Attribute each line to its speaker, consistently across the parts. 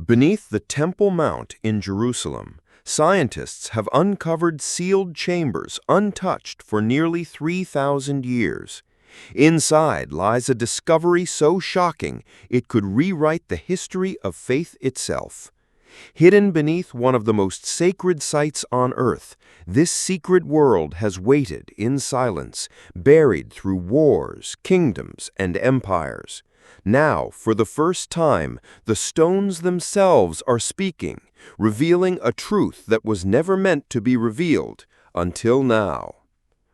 Speaker 1: Beneath the Temple Mount in Jerusalem, scientists have uncovered sealed chambers untouched for nearly 3,000 years. Inside lies a discovery so shocking it could rewrite the history of faith itself. Hidden beneath one of the most sacred sites on earth, this secret world has waited in silence, buried through wars, kingdoms, and empires. Now, for the first time, the stones themselves are speaking, revealing a truth that was never meant to be revealed until now.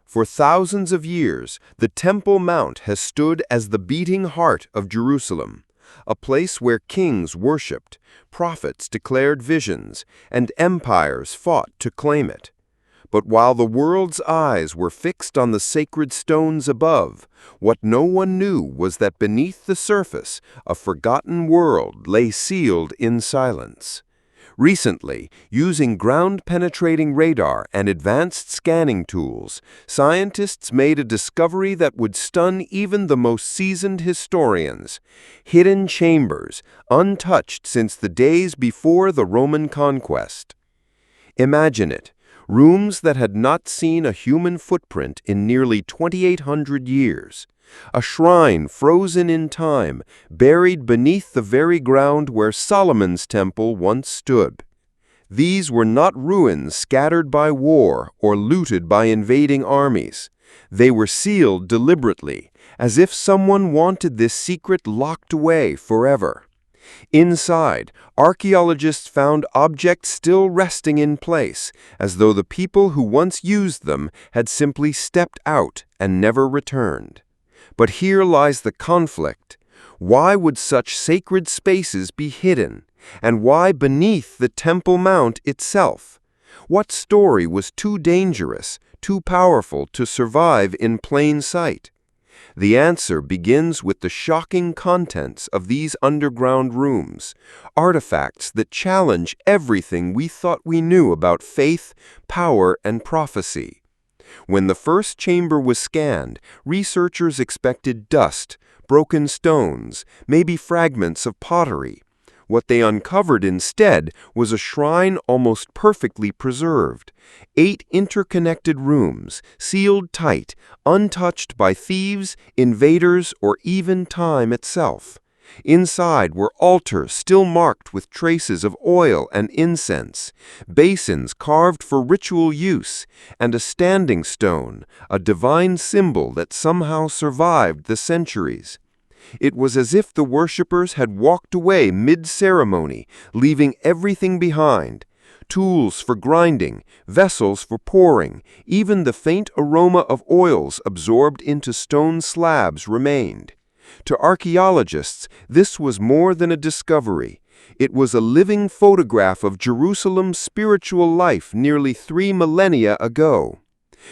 Speaker 1: For thousands of years, the Temple Mount has stood as the beating heart of Jerusalem, a place where kings worshipped, prophets declared visions, and empires fought to claim it. But while the world's eyes were fixed on the sacred stones above, what no one knew was that beneath the surface, a forgotten world lay sealed in silence. Recently, using ground-penetrating radar and advanced scanning tools, scientists made a discovery that would stun even the most seasoned historians: hidden chambers, untouched since the days before the Roman conquest. Imagine it. Rooms that had not seen a human footprint in nearly 2,800 years. A shrine frozen in time, buried beneath the very ground where Solomon's temple once stood. These were not ruins scattered by war or looted by invading armies. They were sealed deliberately, as if someone wanted this secret locked away forever. Inside, archaeologists found objects still resting in place, as though the people who once used them had simply stepped out and never returned. But here lies the conflict. Why would such sacred spaces be hidden? And why beneath the Temple Mount itself? What story was too dangerous, too powerful to survive in plain sight? The answer begins with the shocking contents of these underground rooms, artifacts that challenge everything we thought we knew about faith, power, and prophecy. When the first chamber was scanned, researchers expected dust, broken stones, maybe fragments of pottery. What they uncovered instead was a shrine almost perfectly preserved. 8 interconnected rooms, sealed tight, untouched by thieves, invaders, or even time itself. Inside were altars still marked with traces of oil and incense, basins carved for ritual use, and a standing stone, a divine symbol that somehow survived the centuries. It was as if the worshippers had walked away mid-ceremony, leaving everything behind. Tools for grinding, vessels for pouring, even the faint aroma of oils absorbed into stone slabs remained. To archaeologists, this was more than a discovery. It was a living photograph of Jerusalem's spiritual life nearly 3 millennia ago.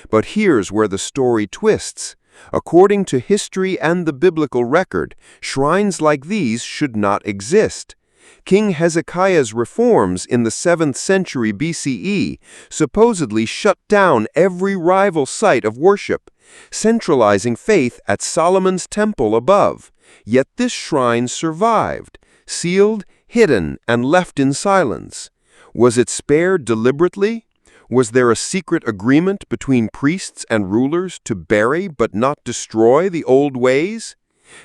Speaker 1: But here's where the story twists. According to history and the biblical record, shrines like these should not exist. King Hezekiah's reforms in the 7th century BCE supposedly shut down every rival site of worship, centralizing faith at Solomon's temple above. Yet this shrine survived, sealed, hidden, and left in silence. Was it spared deliberately? Was there a secret agreement between priests and rulers to bury but not destroy the old ways?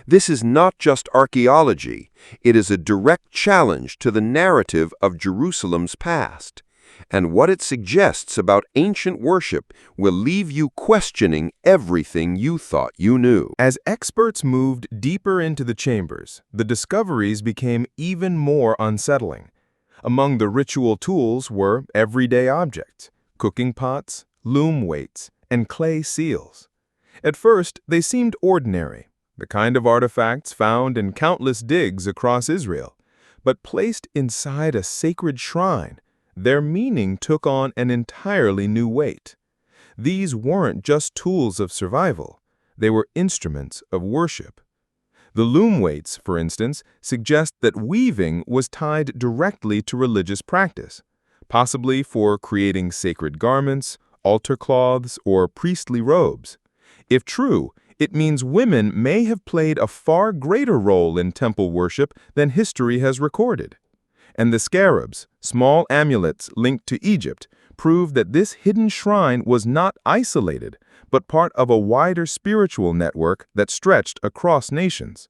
Speaker 1: This is not just archaeology. It is a direct challenge to the narrative of Jerusalem's past. And what it suggests about ancient worship will leave you questioning everything you thought you knew.
Speaker 2: As experts moved deeper into the chambers, the discoveries became even more unsettling. Among the ritual tools were everyday objects, cooking pots, loom weights, and clay seals. At first, they seemed ordinary, the kind of artifacts found in countless digs across Israel. But placed inside a sacred shrine, their meaning took on an entirely new weight. These weren't just tools of survival, they were instruments of worship. The loom weights, for instance, suggest that weaving was tied directly to religious practice, possibly for creating sacred garments, altar cloths, or priestly robes. If true, it means women may have played a far greater role in temple worship than history has recorded. and the scarabs, small amulets linked to Egypt, prove that this hidden shrine was not isolated, but part of a wider spiritual network that stretched across nations.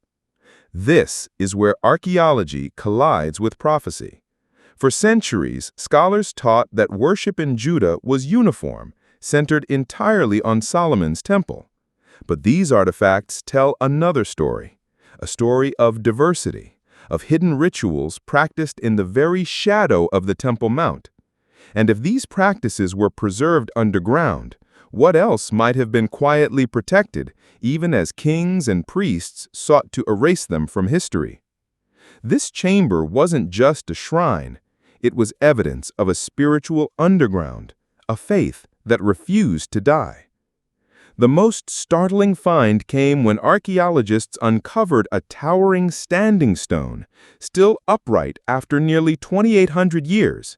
Speaker 2: This is where archaeology collides with prophecy. For centuries, scholars taught that worship in Judah was uniform, centered entirely on Solomon's temple. But these artifacts tell another story, a story of diversity, of hidden rituals practiced in the very shadow of the Temple Mount. And if these practices were preserved underground, what else might have been quietly protected, even as kings and priests sought to erase them from history? This chamber wasn't just a shrine, it was evidence of a spiritual underground, a faith that refused to die. The most startling find came when archaeologists uncovered a towering standing stone, still upright after nearly 2,800 years.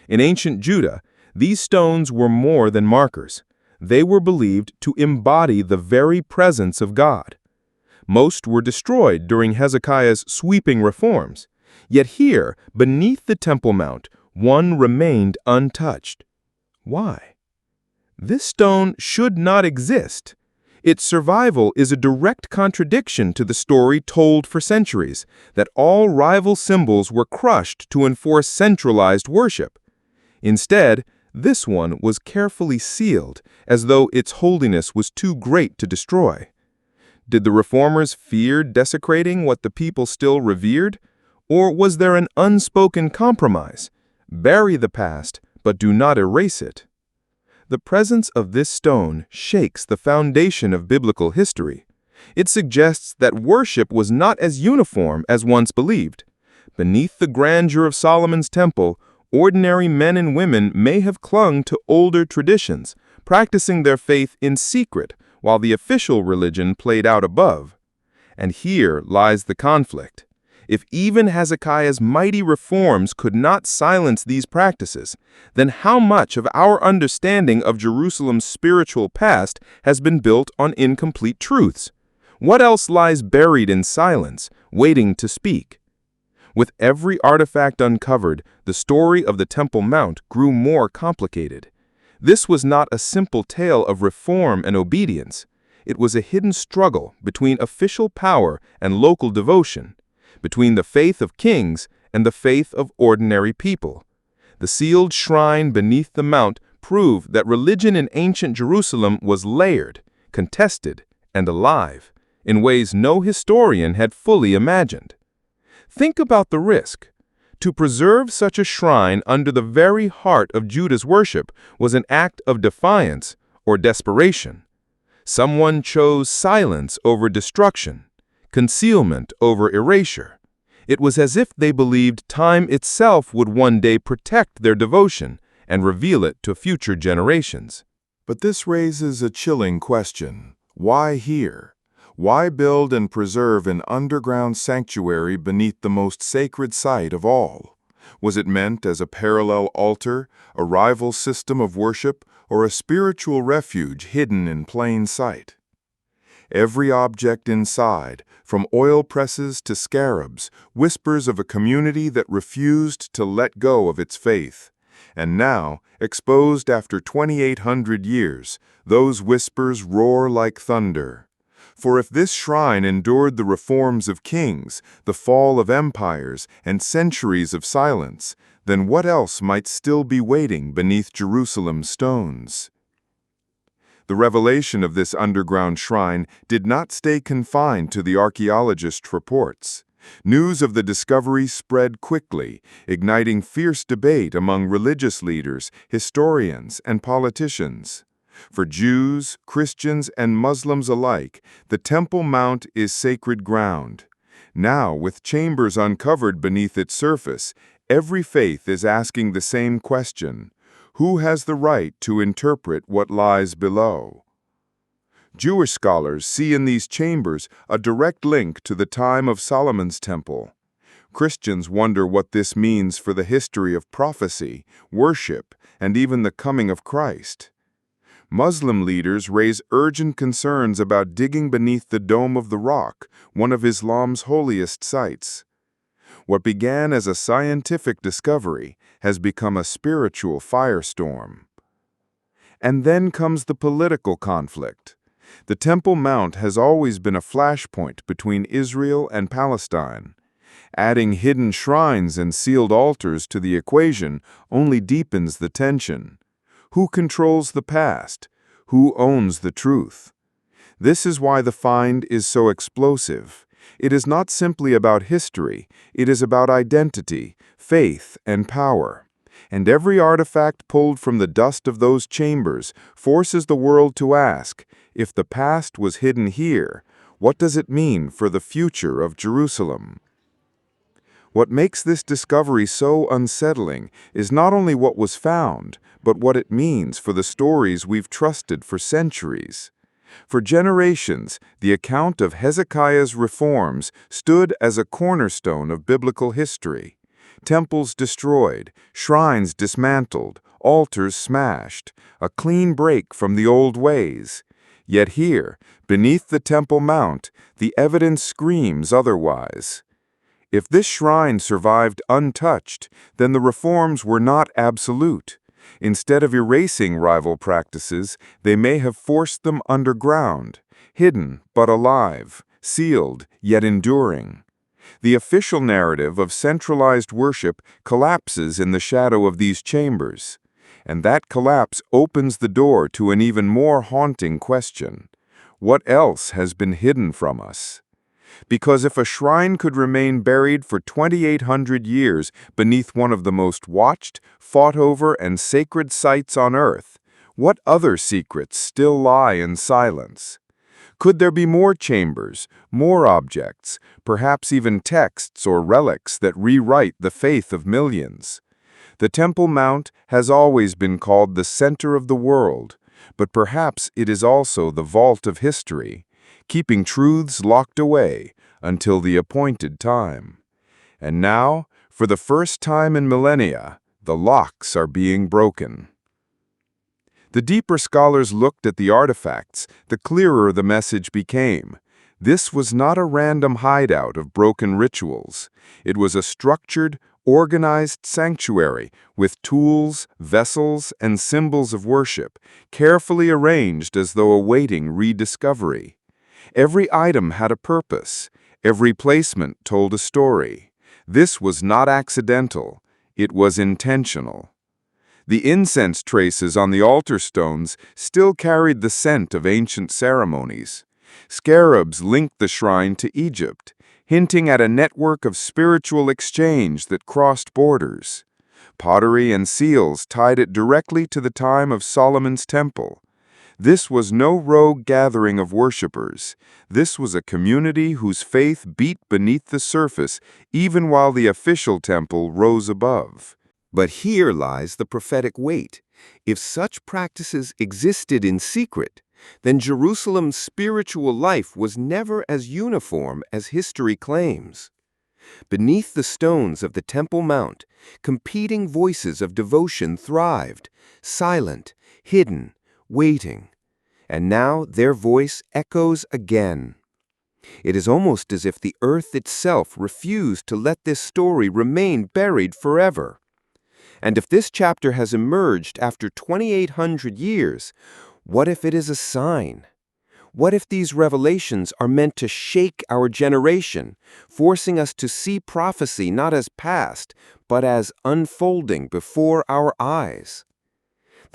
Speaker 2: In ancient Judah, these stones were more than markers. They were believed to embody the very presence of God. Most were destroyed during Hezekiah's sweeping reforms. Yet here, beneath the Temple Mount, one remained untouched. Why? This stone should not exist. Its survival is a direct contradiction to the story told for centuries, that all rival symbols were crushed to enforce centralized worship. Instead, this one was carefully sealed, as though its holiness was too great to destroy. Did the reformers fear desecrating what the people still revered? Or was there an unspoken compromise? Bury the past, but do not erase it. The presence of this stone shakes the foundation of biblical history. It suggests that worship was not as uniform as once believed. Beneath the grandeur of Solomon's temple, ordinary men and women may have clung to older traditions, practicing their faith in secret while the official religion played out above. And here lies the conflict. If even Hezekiah's mighty reforms could not silence these practices, then how much of our understanding of Jerusalem's spiritual past has been built on incomplete truths? What else lies buried in silence, waiting to speak? With every artifact uncovered, the story of the Temple Mount grew more complicated. This was not a simple tale of reform and obedience. It was a hidden struggle between official power and local devotion, between the faith of kings and the faith of ordinary people. The sealed shrine beneath the mount proved that religion in ancient Jerusalem was layered, contested, and alive, in ways no historian had fully imagined. Think about the risk. To preserve such a shrine under the very heart of Judah's worship was an act of defiance or desperation. Someone chose silence over destruction, concealment over erasure. It was as if they believed time itself would one day protect their devotion and reveal it to future generations.
Speaker 3: But this raises a chilling question. Why here? Why build and preserve an underground sanctuary beneath the most sacred site of all? Was it meant as a parallel altar, a rival system of worship, or a spiritual refuge hidden in plain sight? Every object inside, from oil presses to scarabs, whispers of a community that refused to let go of its faith. And now, exposed after 2,800 years, those whispers roar like thunder. For if this shrine endured the reforms of kings, the fall of empires, and centuries of silence, then what else might still be waiting beneath Jerusalem's stones? The revelation of this underground shrine did not stay confined to the archaeologists' reports. News of the discovery spread quickly, igniting fierce debate among religious leaders, historians, and politicians. For Jews, Christians, and Muslims alike, the Temple Mount is sacred ground. Now, with chambers uncovered beneath its surface, every faith is asking the same question: who has the right to interpret what lies below? Jewish scholars see in these chambers a direct link to the time of Solomon's temple. Christians wonder what this means for the history of prophecy, worship, and even the coming of Christ. Muslim leaders raise urgent concerns about digging beneath the Dome of the Rock, one of Islam's holiest sites. What began as a scientific discovery has become a spiritual firestorm. And then comes the political conflict. The Temple Mount has always been a flashpoint between Israel and Palestine. Adding hidden shrines and sealed altars to the equation only deepens the tension. Who controls the past? Who owns the truth? This is why the find is so explosive. It is not simply about history, it is about identity, faith, and power. And every artifact pulled from the dust of those chambers forces the world to ask, if the past was hidden here, what does it mean for the future of Jerusalem? What makes this discovery so unsettling is not only what was found, but what it means for the stories we've trusted for centuries. For generations, the account of Hezekiah's reforms stood as a cornerstone of biblical history. Temples destroyed, shrines dismantled, altars smashed, a clean break from the old ways. Yet here, beneath the Temple Mount, the evidence screams otherwise. If this shrine survived untouched, then the reforms were not absolute. Instead of erasing rival practices, they may have forced them underground, hidden but alive, sealed yet enduring. The official narrative of centralized worship collapses in the shadow of these chambers, and that collapse opens the door to an even more haunting question. What else has been hidden from us? Because if a shrine could remain buried for 2,800 years beneath one of the most watched, fought over, and sacred sites on earth, what other secrets still lie in silence? Could there be more chambers, more objects, perhaps even texts or relics that rewrite the faith of millions? The Temple Mount has always been called the center of the world, but perhaps it is also the vault of history, keeping truths locked away until the appointed time. And now, for the first time in millennia, the locks are being broken. The deeper scholars looked at the artifacts, the clearer the message became. This was not a random hideout of broken rituals. It was a structured, organized sanctuary with tools, vessels, and symbols of worship, carefully arranged as though awaiting rediscovery. Every item had a purpose. Every placement told a story. This was not accidental. It was intentional. The incense traces on the altar stones still carried the scent of ancient ceremonies. Scarabs linked the shrine to Egypt, hinting at a network of spiritual exchange that crossed borders. Pottery and seals tied it directly to the time of Solomon's temple. This was no rogue gathering of worshippers. This was a community whose faith beat beneath the surface even while the official temple rose above.
Speaker 1: But here lies the prophetic weight. If such practices existed in secret, then Jerusalem's spiritual life was never as uniform as history claims. Beneath the stones of the Temple Mount, competing voices of devotion thrived, silent, hidden, waiting. And now their voice echoes again. It is almost as if the earth itself refused to let this story remain buried forever. And if this chapter has emerged after 2,800 years, what if it is a sign? What if these revelations are meant to shake our generation, forcing us to see prophecy not as past, but as unfolding before our eyes?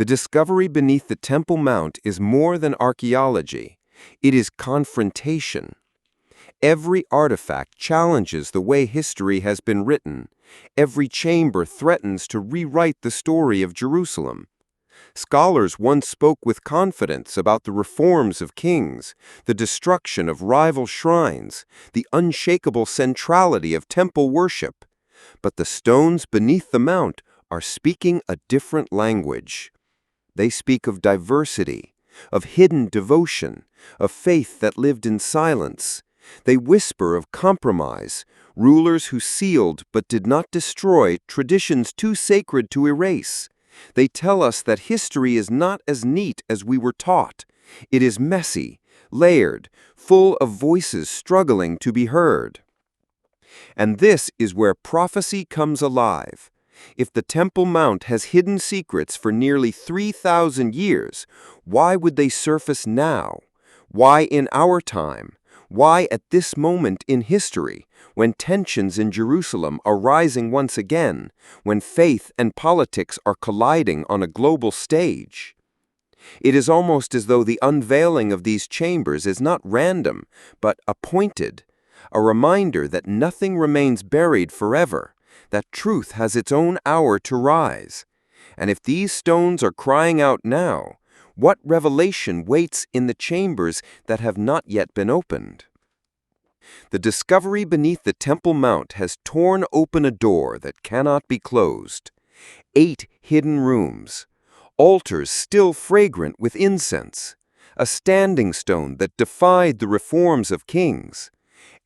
Speaker 1: The discovery beneath the Temple Mount is more than archaeology. It is confrontation. Every artifact challenges the way history has been written. Every chamber threatens to rewrite the story of Jerusalem. Scholars once spoke with confidence about the reforms of kings, the destruction of rival shrines, the unshakable centrality of temple worship. But the stones beneath the mount are speaking a different language. They speak of diversity, of hidden devotion, of faith that lived in silence. They whisper of compromise, rulers who sealed but did not destroy traditions too sacred to erase. They tell us that history is not as neat as we were taught. It is messy, layered, full of voices struggling to be heard. And this is where prophecy comes alive. If the Temple Mount has hidden secrets for nearly 3,000 years, why would they surface now? Why in our time? Why at this moment in history, when tensions in Jerusalem are rising once again, when faith and politics are colliding on a global stage? It is almost as though the unveiling of these chambers is not random, but appointed, a reminder that nothing remains buried forever, that truth has its own hour to rise. And if these stones are crying out now, what revelation waits in the chambers that have not yet been opened? The discovery beneath the Temple Mount has torn open a door that cannot be closed. 8 hidden rooms, altars still fragrant with incense, a standing stone that defied the reforms of kings,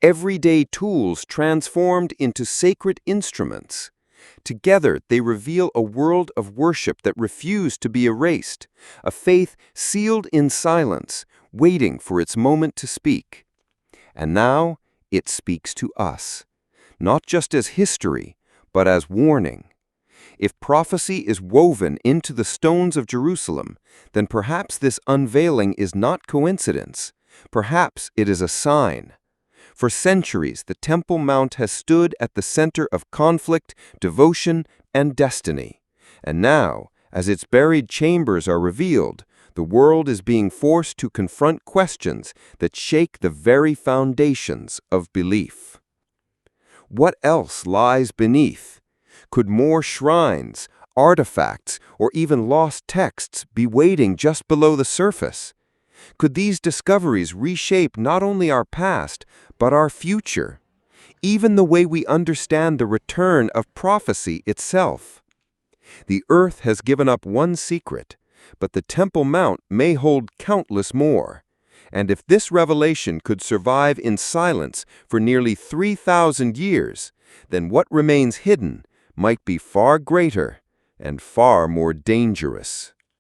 Speaker 1: everyday tools transformed into sacred instruments. Together, they reveal a world of worship that refused to be erased, a faith sealed in silence, waiting for its moment to speak. And now, it speaks to us, not just as history, but as warning. If prophecy is woven into the stones of Jerusalem, then perhaps this unveiling is not coincidence. Perhaps it is a sign. For centuries, the Temple Mount has stood at the center of conflict, devotion, and destiny. And now, as its buried chambers are revealed, the world is being forced to confront questions that shake the very foundations of belief. What else lies beneath? Could more shrines, artifacts, or even lost texts be waiting just below the surface? Could these discoveries reshape not only our past, but our future? Even the way we understand the return of prophecy itself. The earth has given up one secret, but the Temple Mount may hold countless more. And if this revelation could survive in silence for nearly 3,000 years, then what remains hidden might be far greater and far more dangerous.